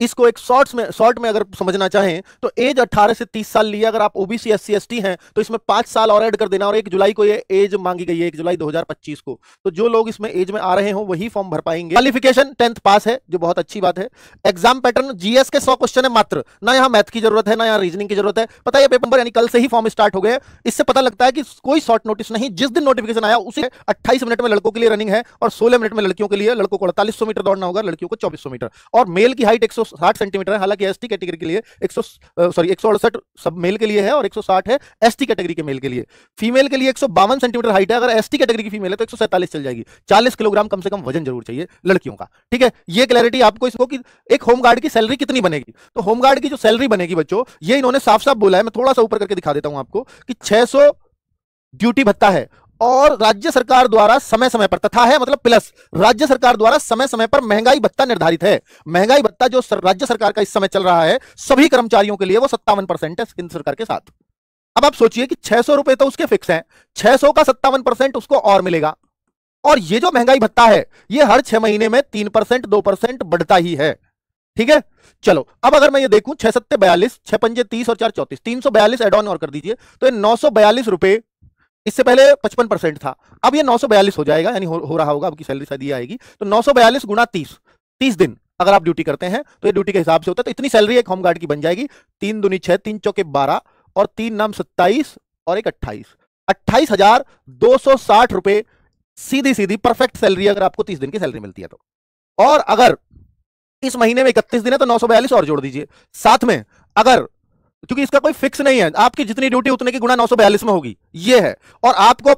इसको एक शॉर्ट में अगर समझना चाहें तो एज 18 से 30 साल लिया, अगर आप ओबीसी एससी एसटी हैं तो इसमें 5 साल और ऐड कर देना, और 1 जुलाई को ये एज मांगी गई है, 1 जुलाई 2025 को। तो जो लोग इसमें एज में आ रहे हो वही फॉर्म भर पाएंगे। क्वालिफिकेशन 10th पास है, जो बहुत अच्छी बात है। एग्जाम पैटर्न जीएस के 100 क्वेश्चन है मात्र, ना यहाँ मैथ की जरूरत है ना यहाँ रीजनिंग की जरूरत है। पता है पेपर यानी कल से ही फॉर्म स्टार्ट हो गए। इससे पता लगता है कि कोई शॉर्ट नोटिस नहीं, जिस दिन नोटिफिकेशन आया उसी 28 मिनट में लड़कों के लिए रनिंग है और 16 मिनट में लड़कियों के लिए। लड़कों को 4800 मीटर दौड़ना होगा, लड़कियों को 2400 मीटर। और मेल की हाइट 160 सेंटीमीटर है, हालांकि एसटी कैटेगरी के लिए 168 सब मेल के लिए है और 160 है एसटी कैटेगरी के मेल के लिए। फीमेल के लिए 152 सेंटीमीटर हाइट है, अगर एसटी कैटेगरी की फीमेल है तो 147 चल जाएगी। 40 किलोग्राम कम से कम वजन जरूर चाहिए लड़कियों का, ठीक है। ये क्लैरिटी आपको इसको कि एक होमगार्ड की सैलरी कितनी बनेगी। तो होमगार्ड की जो सैलरी बनेगी बच्चों, ये इन्होंने साफ साफ बोला है, मैं थोड़ा सा ऊपर करके दिखा देता हूं आपको, कि 600 ड्यूटी भत्ता है और राज्य सरकार द्वारा समय समय पर, तथा है मतलब प्लस, राज्य सरकार द्वारा समय समय पर महंगाई भत्ता निर्धारित है। महंगाई भत्ता जो राज्य सरकार का इस समय चल रहा है सभी कर्मचारियों के लिए, वो 57% है केंद्र सरकार के साथ। अब आप सोचिए कि 600 रुपए तो उसके फिक्स हैं, 600 का 57% उसको और मिलेगा। और ये जो महंगाई भत्ता है ये हर 6 महीने में 3% 2% बढ़ता ही है, ठीक है। चलो अब अगर मैं ये देखूं 6 सत्ते 42, 6 पंजे 30 और 4 34, 342 एड ऑन और कर दीजिए तो ये 942 रुपए, इससे पहले 55% था, अब ये 942 हो जाएगा, यानी हो रहा होगा, आपकी सैलरी शायद ये आएगी। तो 942 गुना 30 दिन अगर आप ड्यूटी करते हैं तो ये ड्यूटी के हिसाब से होता है। तो इतनी सैलरी एक होमगार्ड की बन जाएगी। 3 दूनी 6, 3 चौके 12 और 3 नाम 27 और एक 28,260 रुपए सीधी सीधी परफेक्ट सैलरी, अगर आपको 30 दिन की सैलरी मिलती है तो। और अगर इस महीने में 31 दिन है तो 942 और जोड़ दीजिए साथ में। अगर, क्योंकि इसका कोई फिक्स नहीं है, आपकी जितनी ड्यूटी उतने की गुणा 942 में होगी, ये है। और आपको